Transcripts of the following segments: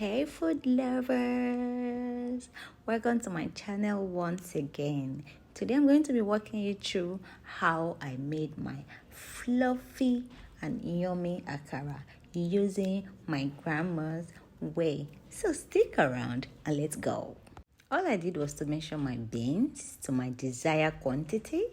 Hey food lovers, welcome to my channel once again. Today I'm going to be walking you through how I made my fluffy and yummy akara using my grandma's way. So stick around and let's go. All I did was to measure my beans to my desired quantity.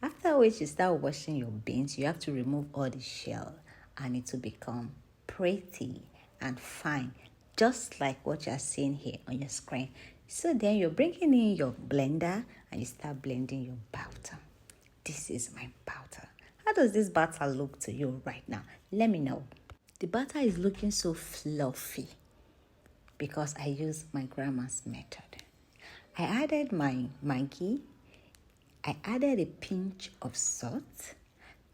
After which you start washing your beans, you have to remove all the shell and it will become pretty and fine, just like what you're seeing here on your screen. So then you're bringing in your blender and you start blending your batter. This is my batter. How does this batter look to you right now? Let me know. The batter is looking so fluffy because I used my grandma's method. I added my Maggi. I added a pinch of salt.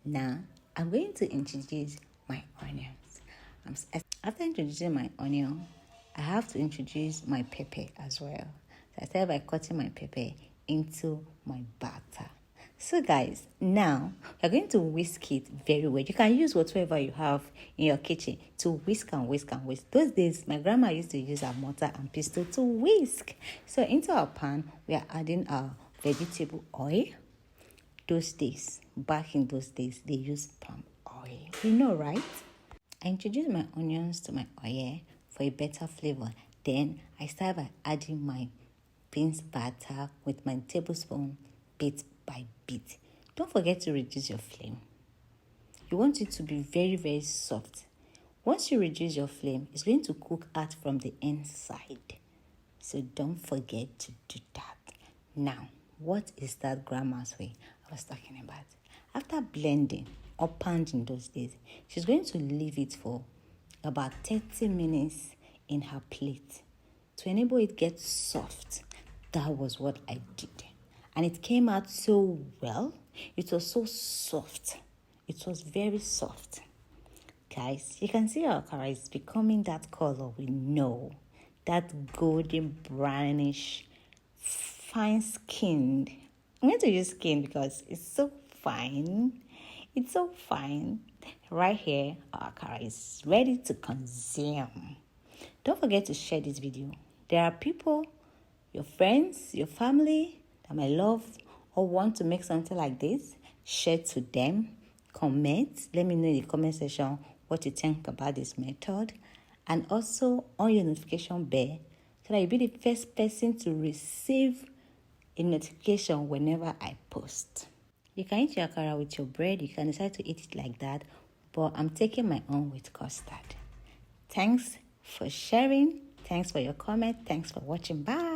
Now, I'm going to introduce my onions. After introducing my onion, I have to introduce my pepper as well. So I started by cutting my pepper into my batter. So guys, now we're going to whisk it very well. You can use whatever you have in your kitchen to whisk and whisk and whisk. Those days, my grandma used to use a mortar and pestle to whisk. So into our pan, we are adding our vegetable oil. Back in those days, they used palm oil. You know, right? I introduced my onions to my oil for a better flavor. Then I started by adding my beans batter with my tablespoon bit by bit. Don't forget to reduce your flame. You want it to be very, very soft. Once you reduce your flame, it's going to cook out from the inside. So don't forget to do that. Now, what is that grandma's way I was talking about? After blending or pounding those days, she's going to leave it for about 30 minutes in her plate to enable it get soft. That was what I did. And it came out so well. It was so soft. It was very soft. Guys, you can see our akara is becoming that color we know. That golden brownish, fine-skinned. I'm going to use skin because it's so fine. It's so fine. Right here, our akara is ready to consume. Don't forget to share this video. There are people, your friends, your family that might love or want to make something like this. Share to them. Comment. Let me know in the comment section what you think about this method. And also on your notification bell so that you'll be the first person to receive a notification whenever I post. You can eat your akara with your bread. You can decide to eat it like that. But I'm taking my own with custard. Thanks for sharing. Thanks for your comment. Thanks for watching. Bye.